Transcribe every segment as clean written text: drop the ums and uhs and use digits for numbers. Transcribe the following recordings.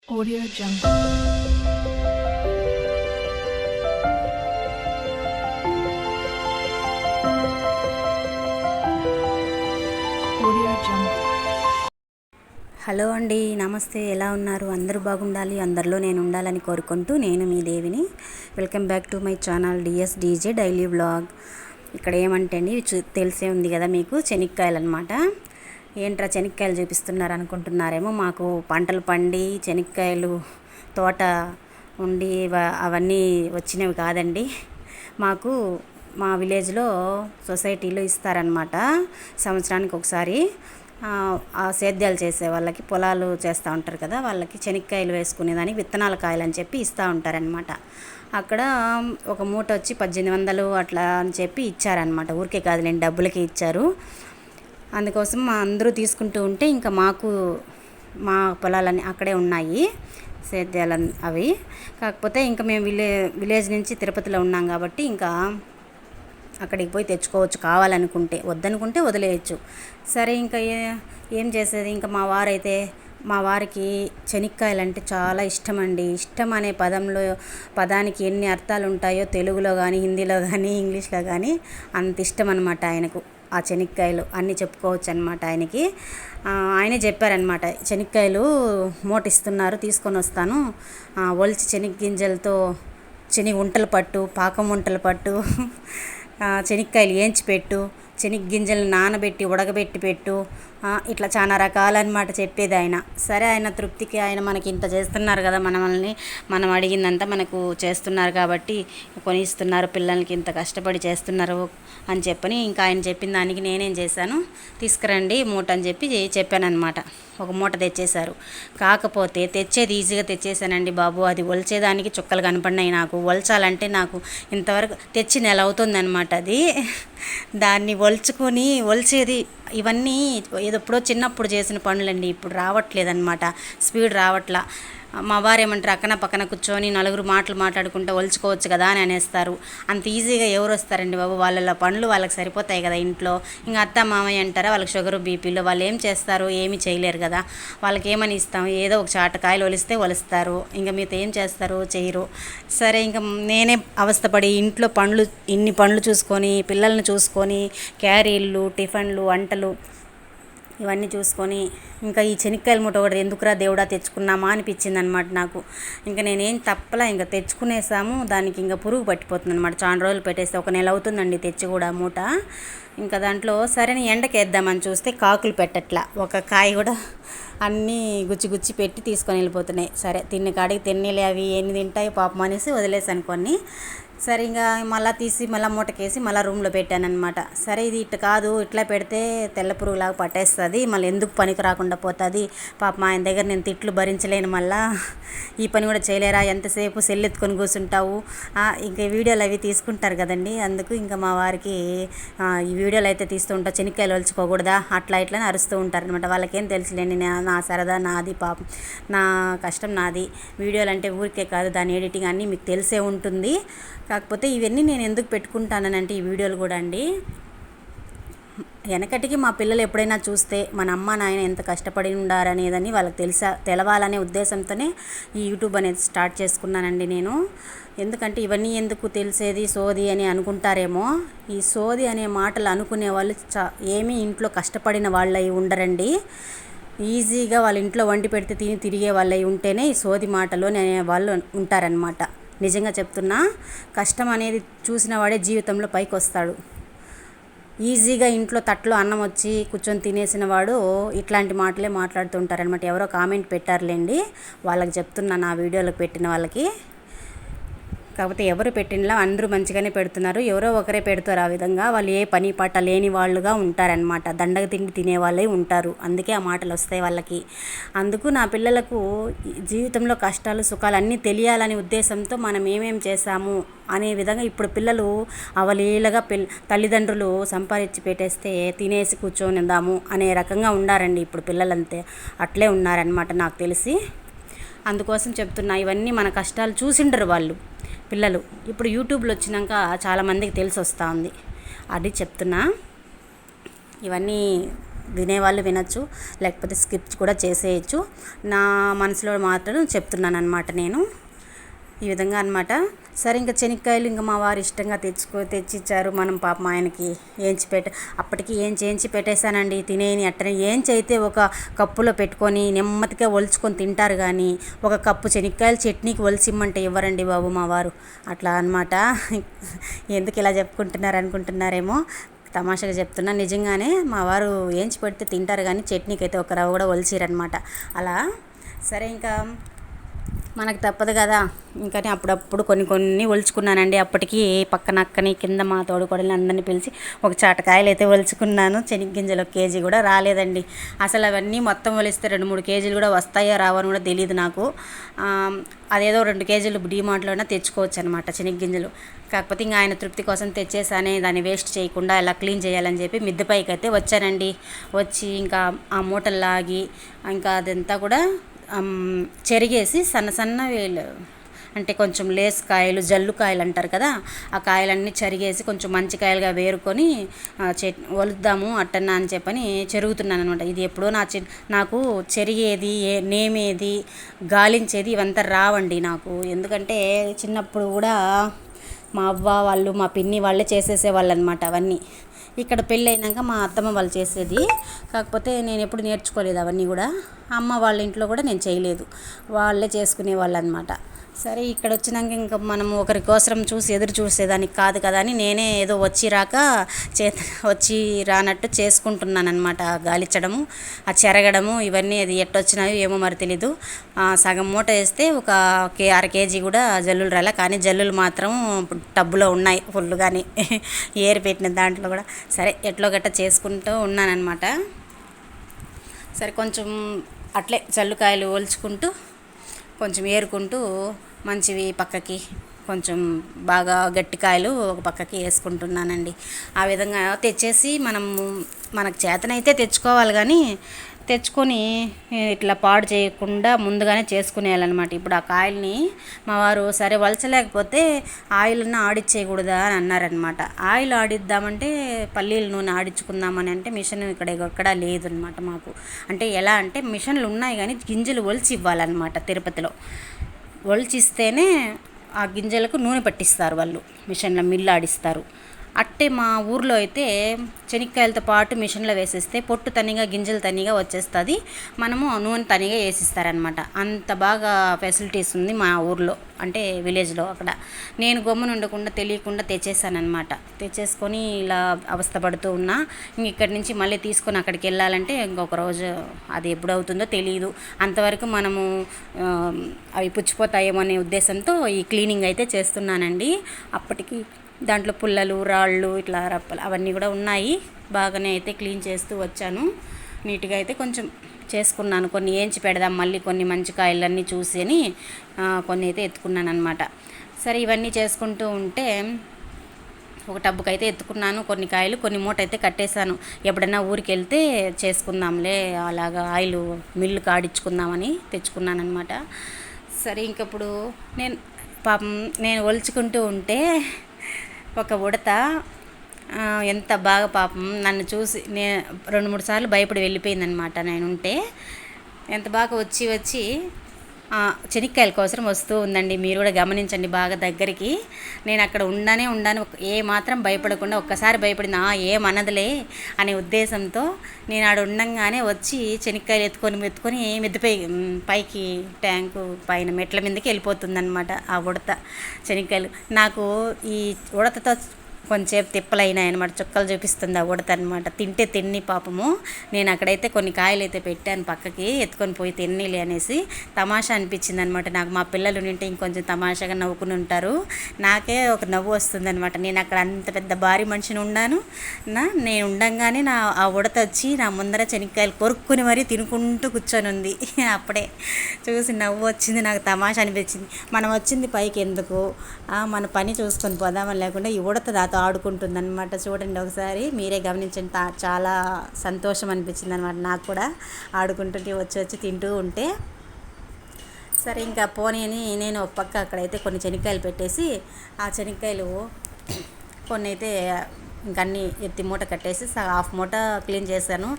Audio Jungle. Audio Jungle. Hello అండి, నమస్తే. ఎలా ఉన్నారు? అందరూ బాగుండాలి, అందరిలో నేను ఉండాలని కోరుకుంటూ నేను మీ దేవిని. Welcome back to my channel DS DJ daily vlog. ఇక్కడ ఏమంటే అండి, తెలిసే ఉంది కదా మీకు, చెనిక్కాయలు అనమాట. ఏంట్రా చెనిక్కాయలు చూపిస్తున్నారు అనుకుంటున్నారేమో. మాకు పంటలు పండి చెనిక్కాయలు తోట ఉండి అవన్నీ వచ్చినవి కాదండి. మాకు మా విలేజ్లో సొసైటీలో ఇస్తారనమాట సంవత్సరానికి ఒకసారి. ఆ సేద్యాలు చేసే వాళ్ళకి, పొలాలు చేస్తూ ఉంటారు కదా, వాళ్ళకి చెనిక్కాయలు వేసుకునేదానికి విత్తనాల కాయలు అని చెప్పి ఇస్తూ ఉంటారనమాట. అక్కడ ఒక మూట వచ్చి 1800 అట్లా అని చెప్పి ఇచ్చారనమాట. ఊరికే కాదులేండి, డబ్బులకి ఇచ్చారు. అందుకోసం అందరూ తీసుకుంటూ ఉంటే ఇంకా మాకు మా పొలాలన్నీ అక్కడే ఉన్నాయి సేద్యాలు అవి. కాకపోతే ఇంకా మేము విలేజ్ నుంచి తిరుపతిలో ఉన్నాం కాబట్టి ఇంకా అక్కడికి పోయి తెచ్చుకోవచ్చు కావాలనుకుంటే. వద్దనుకుంటే వదిలేయచ్చు. సరే ఇంకా ఏం చేసేది. ఇంకా మా వారికి చెనిక్కాయలు అంటే చాలా ఇష్టం అండి. ఇష్టం అనే పదానికి ఎన్ని అర్థాలు ఉంటాయో తెలుగులో కానీ, హిందీలో కానీ, ఇంగ్లీష్లో కానీ అంత ఇష్టం అనమాట ఆయనకు. ఆ చెనిక్కాయలు అన్నీ చెప్పుకోవచ్చు అనమాట ఆయనకి. ఆయనే చెప్పారనమాట, చెనిక్కాయలు మూట ఇస్తున్నారు, తీసుకొని వస్తాను, ఒలిచి చెనిగ్గింజలతో ఉంటలు పట్టు, పాకం వంటలు పట్టు, చెనిక్కాయలు ఏంచి పెట్టు, చెనిగ్గింజలు నానబెట్టి ఉడకబెట్టి పెట్టు, ఇట్లా చాలా రకాలన్నమాట చెప్పేది ఆయన. సరే, ఆయన తృప్తికి ఆయన మనకి ఇంత చేస్తున్నారు కదా, మనం అడిగిందంతా మనకు చేస్తున్నారు కాబట్టి కొనిస్తున్నారు, పిల్లలకి ఇంత కష్టపడి చేస్తున్నారు అని చెప్పని ఇంకా ఆయన చెప్పిన దానికి నేనేం చేశాను, తీసుకురండి మూట అని చెప్పానన్నమాట. ఒక మూట తెచ్చేశారు. కాకపోతే తెచ్చేది ఈజీగా తెచ్చేసానండి బాబు. అది ఒలిచేదానికి చుక్కలు కనపడినాయి నాకు. ఒలచాలంటే నాకు ఇంతవరకు తెచ్చి నెల అవుతుందన్నమాట. అది దాన్ని ఒలిచేది ఇవన్నీ ఎప్పుడో చిన్నప్పుడు చేసిన పనులండి. ఇప్పుడు రావట్లేదన్నమాట, స్పీడ్ రావట్లా. మా వారు ఏమంటారు, అక్కన పక్కన కూర్చొని నలుగురు మాట్లాడుకుంటూ ఒలుచుకోవచ్చు కదా అని అనేస్తారు. అంత ఈజీగా ఎవరు వస్తారండి బాబు? వాళ్ళ పనులు వాళ్ళకి సరిపోతాయి కదా ఇంట్లో. ఇంకా అత్త మామయ్య అంటారా, వాళ్ళకి షుగరు బీపీలో, వాళ్ళు ఏం చేస్తారు? ఏమీ చేయలేరు కదా. వాళ్ళకి ఏమని ఇస్తాం? ఏదో ఒక చాటకాయలు ఒలుస్తారు. ఇంకా మీతో ఏం చేస్తారు? చేయరు. సరే, ఇంకా నేనే అవస్థపడి ఇంట్లో ఇన్ని పనులు చూసుకొని, పిల్లల్ని చూసుకొని, క్యారీలు, టిఫిన్లు, వంటలు ఇవన్నీ చూసుకొని ఇంకా ఈ చెనిక్కాయల మూట ఒకటి ఎందుకురా దేవుడా తెచ్చుకున్నామా అనిపించింది అనమాట నాకు. ఇంకా నేనేం తప్పలా, ఇంకా తెచ్చుకునేసాము. దానికి ఇంకా పురుగు పట్టిపోతుంది అనమాట. చాలా రోజులు పెట్టేస్తే 1 నెల అవుతుందండి తెచ్చి కూడా మూట. ఇంకా దాంట్లో సరే ఎండకి వేద్దామని చూస్తే కాకులు పెట్టట్లా. ఒక కాయ కూడా అన్నీ గుచ్చి పెట్టి తీసుకొని వెళ్ళిపోతున్నాయి. సరే, తిన్న కాడికి తిన్నలే, అవి ఎన్ని తింటాయి పాపం అనేసి వదిలేసాను కొన్ని. సరే, ఇంకా మళ్ళీ తీసి మళ్ళీ మూటకేసి మళ్ళీ రూమ్లో పెట్టానమాట. సరే, ఇది ఇట్లా కాదు, ఇట్లా పెడితే తెల్ల పురుగులాగా పట్టేస్తుంది, మళ్ళీ ఎందుకు పనికి రాకుండా పోతుంది. పాపం ఆయన దగ్గర నేను తిట్లు భరించలేను, మళ్ళీ ఈ పని కూడా చేయలేరా, ఎంతసేపు సెల్ ఎత్తుకొని కూర్చుంటావు. ఇంకా వీడియోలు అవి తీసుకుంటారు కదండి. అందుకు ఇంకా మా వారికి ఈ వీడియోలు అయితే తీస్తూ ఉంటా, చెనిక్కాయలు ఒలుచుకోకూడదా అట్లా ఇట్లా అని అరుస్తూ ఉంటారనమాట. వాళ్ళకేం తెలుసులేండి, నా సరదా నాది, పాపం నా కష్టం నాది. వీడియోలు అంటే ఊరికే కాదు, దాని ఎడిటింగ్ అన్నీ మీకు తెలిసే ఉంటుంది. కాకపోతే ఇవన్నీ నేను ఎందుకు పెట్టుకుంటానంటే ఈ వీడియోలు కూడా అండి, వెనకటికి మా పిల్లలు ఎప్పుడైనా చూస్తే మన అమ్మ నాయన ఎంత కష్టపడి ఉండారనేదని వాళ్ళకి తెలవాలనే ఉద్దేశంతోనే ఈ యూట్యూబ్ అనేది స్టార్ట్ చేసుకున్నానండి నేను. ఎందుకంటే ఇవన్నీ ఎందుకు తెలిసేది సోది అని అనుకుంటారేమో. ఈ సోది అనే మాటలు అనుకునే వాళ్ళు ఏమీ ఇంట్లో కష్టపడిన వాళ్ళై ఉండరండి. ఈజీగా వాళ్ళ ఇంట్లో వండి పెడితే తిరిగే వాళ్ళై ఉంటేనే ఈ సోది మాటలు అనే వాళ్ళు ఉంటారనమాట. నిజంగా చెప్తున్నా, కష్టం అనేది చూసిన వాడే జీవితంలో పైకి వస్తాడు. ఈజీగా ఇంట్లో తట్లో అన్నం వచ్చి కూర్చొని తినేసిన వాడు ఇట్లాంటి మాటలే మాట్లాడుతుంటారనమాట. ఎవరో కామెంట్ పెట్టారులేండి, వాళ్ళకి చెప్తున్నా, నా వీడియోలకు పెట్టిన వాళ్ళకి. కాకపోతే ఎవరు పెట్టినలా అందరూ మంచిగానే పెడుతున్నారు. ఎవరో ఒకరే పెడతారు ఆ విధంగా. వాళ్ళు ఏ పని పాట లేని వాళ్ళుగా ఉంటారనమాట. దండగ తిండి తినేవాళ్ళే ఉంటారు. అందుకే ఆ మాటలు వస్తాయి వాళ్ళకి. అందుకు నా పిల్లలకు జీవితంలో కష్టాలు సుఖాలు అన్నీ తెలియాలనే ఉద్దేశంతో మనం ఏమేం చేశాము అనే విధంగా ఇప్పుడు పిల్లలు అవలీలగా తల్లిదండ్రులు సంపాదించి పెట్టేస్తే తినేసి కూర్చొనిద్దాము అనే రకంగా ఉండారండి ఇప్పుడు పిల్లలంతే. అట్లే ఉన్నారనమాట నాకు తెలిసి. అందుకోసం చెప్తున్నా, ఇవన్నీ మన కష్టాలు చూసిండరు వాళ్ళు పిల్లలు. ఇప్పుడు యూట్యూబ్లో వచ్చినాక చాలామందికి తెలిసి వస్తూ ఉంది. అది చెప్తున్నా. ఇవన్నీ వినేవాళ్ళు వినొచ్చు, లేకపోతే స్కిప్ కూడా చేసేయచ్చు. నా మనసులో మాత్రం చెప్తున్నాను అనమాట నేను ఈ విధంగా అనమాట. సరే ఇంకా శనక్కాయలు ఇంకా మా వారు ఇష్టంగా తెచ్చిచ్చారు. మనం పాపం ఆయనకి అప్పటికి ఏంచి పెట్టేశానండి. తినేని అట్టనే అయితే ఒక కప్పులో పెట్టుకొని నెమ్మదిగా ఒలుచుకొని తింటారు, కానీ ఒక కప్పు శనక్కాయలు చట్నీకి ఒలిసిమ్మంటే ఇవ్వరండి బాబు మా వారు. అట్లా అనమాట. ఎందుకు ఇలా చెప్పుకుంటున్నారు అనుకుంటున్నారేమో, తమాషాగా చెప్తున్నా. నిజంగానే మా వారు ఏంచి పెడితే తింటారు, కానీ చట్నీకి అయితే ఒక రవ్వ కూడా ఒలిచిరనమాట. అలా సరే ఇంకా మనకు తప్పదు కదా, ఇంకా అప్పుడప్పుడు కొన్ని ఒలుచుకున్నానండి. అప్పటికి పక్కన అక్కని కింద మా తోడుకోడని అందరినీ పిలిచి ఒక చాటకాయలు అయితే ఒలుచుకున్నాను. శనగ్గింజలు 1 కేజీ కూడా రాలేదండి. అసలు అవన్నీ మొత్తం ఒలిస్తే 2-3 కేజీలు కూడా వస్తాయో రావని కూడా తెలియదు నాకు. అదేదో 2 కేజీలు డీమార్ట్లోనే తెచ్చుకోవచ్చు అనమాట శనగ్గింజలు. కాకపోతే ఇంకా ఆయన తృప్తి కోసం తెచ్చేసానే, దాన్ని వేస్ట్ చేయకుండా ఎలా క్లీన్ చేయాలని చెప్పి మిద్దెపైకి అయితే వచ్చానండి. వచ్చి ఇంకా ఆ మూటలు లాగి ఇంకా అదంతా కూడా చెరిగేసి సన్నవి అంటే కొంచెం లేస్ కాయలు, జల్లు కాయలు అంటారు కదా, ఆ కాయలన్నీ చెరిగేసి కొంచెం మంచి కాయలుగా వేరుకొని ఒలుద్దాము అట్టన్నా అని చెప్పని చెరుగుతున్నాను అనమాట. ఇది ఎప్పుడో నాకు చెరిగేది, నేమేది, గాలించేది ఇవంతా రావండి నాకు. ఎందుకంటే చిన్నప్పుడు కూడా మా అవ్వ వాళ్ళు, మా పిన్ని వాళ్ళే చేసేసేవాళ్ళు అనమాట అవన్నీ. ఇక్కడ పెళ్ళి అయినాక మా అత్తమ్మ వాళ్ళు చేసేది, కాకపోతే నేను ఎప్పుడు నేర్చుకోలేదు అవన్నీ కూడా. అమ్మ వాళ్ళ ఇంట్లో కూడా నేను చేయలేదు, వాళ్ళే చేసుకునే వాళ్ళు అనమాట. సరే ఇక్కడ వచ్చినాక ఇంకా మనం ఒకరి కోసం ఎదురు చూసేదానికి కాదు కదా అని నేనే ఏదో వచ్చి రానట్టు చేసుకుంటున్నాను అనమాట. గాలిచ్చడము, ఆ చెరగడము ఇవన్నీ అది ఎట్టొచ్చినాయో ఏమో మరి తెలీదు. సగం మూట వేస్తే ఒక 1/2 కేజీ కూడా జల్లులు రాలే, కానీ జల్లులు మాత్రం టబ్బులో ఉన్నాయి ఫుల్గానే ఏరి పెట్టిన దాంట్లో కూడా. సరే ఎట్లో గట్ట చేసుకుంటూ ఉన్నానన్నమాట. సరే కొంచెం అట్లే చల్లుకాయలు ఒలుచుకుంటూ కొంచెం ఏరుకుంటూ మంచివి పక్కకి, కొంచెం బాగా గట్టి కాయలు ఒక పక్కకి వేసుకుంటున్నానండి. ఆ విధంగా తెచ్చేసి మనకు చేతనైతే తెచ్చుకోవాలి, కానీ తెచ్చుకొని ఇట్లా పాడు చేయకుండా ముందుగానే చేసుకునేయాలన్నమాట. ఇప్పుడు ఆ కాయల్ని మా వారు సరే వలచలేకపోతే ఆయిల్ని ఆడిచ్చేయకూడదా అని అన్నారనమాట. ఆయిల్ ఆడిద్దామంటే పల్లీల నూనె ఆడించుకుందామని అంటే మిషన్ ఎక్కడా లేదనమాట మాకు. అంటే ఎలా అంటే మిషన్లు ఉన్నాయి, కానీ గింజలు ఒలిచి ఇవ్వాలన్నమాట. తిరుపతిలో ఒలిచిస్తేనే ఆ గింజలకు నూనె పట్టిస్తారు వాళ్ళు, మిషన్లో మిల్లు ఆడిస్తారు. అట్టే మా ఊర్లో అయితే శనక్కాయలతో పాటు మిషన్లో వేసేస్తే పొట్టు తనిగా గింజలు తనిగా వచ్చేస్తుంది, మనము నూనె తనిగా వేసిస్తారనమాట. అంత బాగా ఫెసిలిటీస్ ఉంది మా ఊర్లో, అంటే విలేజ్లో. అక్కడ నేను గమ్మున ఉండకుండా తెలియకుండా తెచ్చేసానమాట. తెచ్చేసుకొని ఇలా అవస్థపడుతూ ఉన్నా. ఇక్కడి నుంచి మళ్ళీ తీసుకొని అక్కడికి వెళ్ళాలంటే ఇంకొక రోజు, అది ఎప్పుడవుతుందో తెలియదు. అంతవరకు మనము అవి పుచ్చిపోతాయేమో అనే ఉద్దేశంతో ఈ క్లీనింగ్ అయితే చేస్తున్నానండి. అప్పటికి దాంట్లో పుల్లలు, రాళ్ళు, ఇట్లా రప్పలు అవన్నీ కూడా ఉన్నాయి. బాగానే అయితే క్లీన్ చేస్తూ వచ్చాను. నీట్గా అయితే కొంచెం చేసుకున్నాను. కొన్ని ఏంచి పెడదాం మళ్ళీ, కొన్ని మంచి కాయలన్నీ చూసి అని కొన్ని అయితే ఎత్తుకున్నాను అనమాట. సరే ఇవన్నీ చేసుకుంటూ ఉంటే ఒక టబ్బుకి అయితే ఎత్తుకున్నాను కొన్ని కాయలు, కొన్ని మూట అయితే కట్టేశాను. ఎప్పుడైనా ఊరికి వెళ్తే చేసుకుందాంలే, అలాగా ఆయిల్ మిల్లు కాడించుకుందామని తెచ్చుకున్నాను అనమాట. సరే ఇంకప్పుడు నేను ఒలుచుకుంటూ ఉంటే ఒక ఉడత ఎంత బాగా పాపం నన్ను చూసి 2-3 సార్లు భయపడి వెళ్ళిపోయిందనమాట. నేను ఉంటే ఎంత బాగా వచ్చి శనక్కాయల కోసం వస్తూ ఉందండి. మీరు కూడా గమనించండి బాగా దగ్గరికి. నేను అక్కడ ఉండాను, ఏ మాత్రం భయపడకుండా, ఒక్కసారి భయపడింది ఏమన్నదిలే అనే ఉద్దేశంతో నేను ఆడ ఉండంగానే వచ్చి శనక్కాయలు ఎత్తుకొని పైకి ట్యాంకు పైన మెట్ల మీదకి వెళ్ళిపోతుందన్నమాట ఆ ఉడత. శనక్కాయలు నాకు ఈ ఉడతతో కొంచెంసేపు తిప్పలైనాయి అనమాట, చుక్కలు చూపిస్తుంది ఆ ఉడత అనమాట. తింటే తిన్ని పాపము. నేను అక్కడైతే కొన్ని కాయలు అయితే పెట్టాను పక్కకి, ఎత్తుకొని పోయి తిన్నీలే అనేసి. తమాషా అనిపించింది అనమాట నాకు. మా పిల్లలు ఉంటే ఇంకొంచెం తమాషాగా నవ్వుకుని ఉంటారు, నాకే ఒక నవ్వు వస్తుంది అనమాట. నేను అక్కడ అంత పెద్ద భారీ మనిషిని ఉన్నాను, నేను ఉండంగానే ఆ ఉడత వచ్చి నా ముందర శనక్కాయలు కొరుక్కుని మరీ తినుకుంటూ కూర్చొని ఉంది. అప్పుడే చూసి నవ్వు వచ్చింది, నాకు తమాషా అనిపించింది. మనం వచ్చింది పైకి ఎందుకు, మన పని చూసుకొని పోదామని లేకుండా ఈ ఉడత నాతో ఆడుకుంటుంది అనమాట. చూడండి ఒకసారి మీరే గమనించండి. చాలా సంతోషం అనిపించింది అనమాట నాకు కూడా, ఆడుకుంటుంటే వచ్చి తింటూ ఉంటే. సరే ఇంకా పోనీ అని నేను ఒక పక్క అక్కడైతే కొన్ని శనక్కాయలు పెట్టేసి, ఆ శనక్కాయలు కొన్ని అయితే ఇంకా అన్నీ ఎత్తి మూట కట్టేసి హాఫ్ మూట క్లీన్ చేశాను.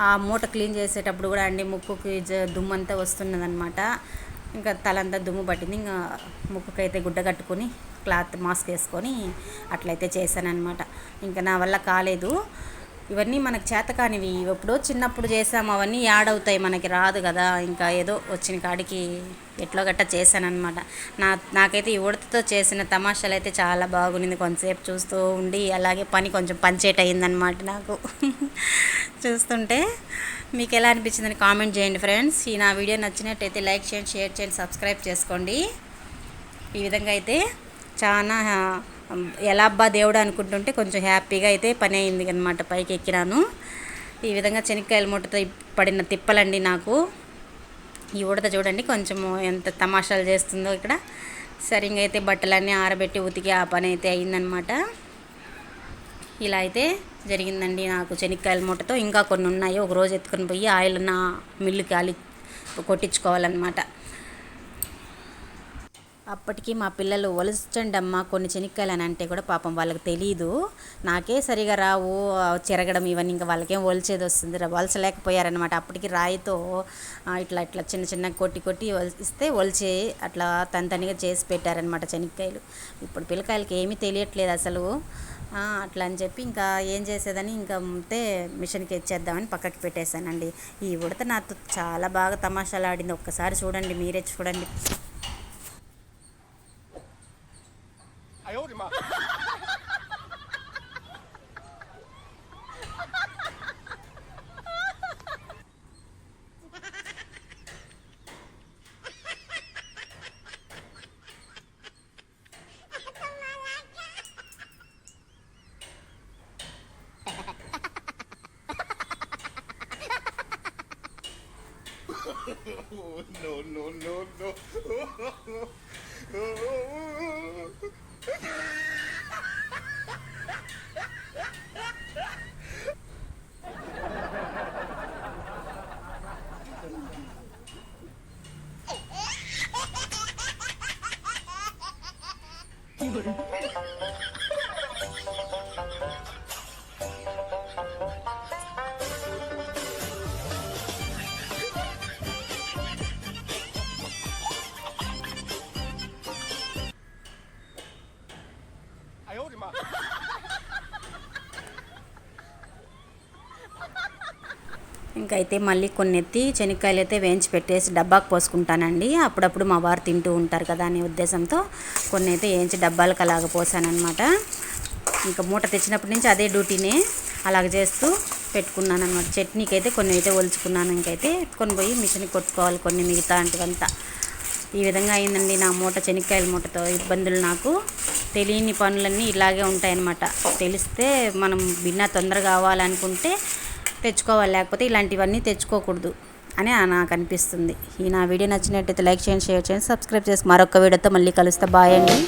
ఆ మూట క్లీన్ చేసేటప్పుడు కూడా అండి ముక్కుకి దుమ్మంతా వస్తున్నదనమాట. ఇంకా తలంతా దుమ్ము పట్టింది. ఇంకా ముక్కుకైతే గుడ్డ కట్టుకొని క్లాత్ మాస్క్ వేసుకొని అట్లయితే చేశానమాట. ఇంకా నా వల్ల కాలేదు. ఇవన్నీ మనకు చేతకానివి, ఎప్పుడో చిన్నప్పుడు చేసాము, అవన్నీ యాడ్ అవుతాయి, మనకి రాదు కదా. ఇంకా ఏదో వచ్చిన కాడికి ఎట్లో గట్ట చేశానమాట. నాకైతే ఈ ఉడతతో చేసిన తమాషాలు అయితే చాలా బాగుంది. కొంతసేపు చూస్తూ ఉండి అలాగే పని కొంచెం పంచేట్ అయిందనమాట నాకు చూస్తుంటే. మీకు ఎలా అనిపించిందని కామెంట్ చేయండి ఫ్రెండ్స్. ఈ నా వీడియో నచ్చినట్టయితే లైక్ చేయండి, షేర్ చేయండి, సబ్స్క్రైబ్ చేసుకోండి. ఈ విధంగా అయితే చాలా ఎలా అబ్బా దేవుడు అనుకుంటుంటే కొంచెం హ్యాపీగా అయితే పని అయింది అనమాట. పైకి ఎక్కినాను. ఈ విధంగా శనక్కాయల మూటతో పడిన తిప్పలండి నాకు. ఈ ఉడత చూడండి కొంచెము ఎంత తమాషాలు చేస్తుందో ఇక్కడ. సరిగ్గా అయితే బట్టలన్నీ ఆరబెట్టి ఉతికి ఆ పని అయితే అయిందనమాట. ఇలా అయితే జరిగిందండి నాకు శనక్కాయల మూటతో. ఇంకా కొన్ని ఉన్నాయి, ఒకరోజు ఎత్తుకొని పోయి ఆయిల్ నా మిల్లుకి కొట్టించుకోవాలన్నమాట. అప్పటికి మా పిల్లలు ఒలచండి అమ్మ కొన్ని శనక్కాయలు అని అంటే కూడా పాపం వాళ్ళకి తెలియదు. నాకే సరిగా రావు చెరగడం ఇవన్నీ, ఇంకా వాళ్ళకేం ఒలిచేది వస్తుంది, ఒలచలేకపోయారనమాట. అప్పటికి రాయితో ఇట్లా ఇట్లా చిన్న చిన్న కొట్టి ఇస్తే ఒలిచి అట్లా తనిగా చేసి పెట్టారనమాట శనక్కాయలు. ఇప్పుడు పిల్లకాయలకి ఏమీ తెలియట్లేదు అసలు. అట్లా అని చెప్పి ఇంకా ఏం చేసేదని ఇంకా మిషన్కి ఇచ్చేద్దామని పక్కకి పెట్టేశానండి. ఈ ఉడత నాతో చాలా బాగా తమాషాలు ఆడింది. ఒక్కసారి చూడండి, మీరే చూడండి. No. ఇంకైతే మళ్ళీ కొన్ని ఎత్తి శనక్కాయలు అయితే వేయించి పెట్టేసి డబ్బాకు పోసుకుంటానండి. అప్పుడప్పుడు మా వారు తింటూ ఉంటారు కదా అనే ఉద్దేశంతో కొన్ని అయితే వేయించి డబ్బాలకు అలాగ పోసానమాట. ఇంకా మూట తెచ్చినప్పటి నుంచి అదే డ్యూటీనే అలాగ చేస్తూ పెట్టుకున్నాను అనమాట. చట్నీకి అయితే కొన్ని అయితే ఒలుచుకున్నాను. ఇంకైతే ఎత్తుకొని పోయి మిషన్కి కొట్టుకోవాలి కొన్ని మిగతా అంటివంతా. ఈ విధంగా అయిందండి నా మూట శనక్కాయల మూటతో ఇబ్బందులు. నాకు తెలియని పనులన్నీ ఇలాగే ఉంటాయన్నమాట. తెలిస్తే మనం బిన్నా తొందరగా కావాలనుకుంటే తెచ్చుకోవాలి, లేకపోతే ఇలాంటివన్నీ తెచ్చుకోకూడదు అని నాకు అనిపిస్తుంది. ఈ నా వీడియో నచ్చినట్టయితే లైక్ చేయండి, షేర్ చేయండి, సబ్స్క్రైబ్ చేసి మరొక వీడియోతో మళ్ళీ కలుస్తా. బాయ్ అండి.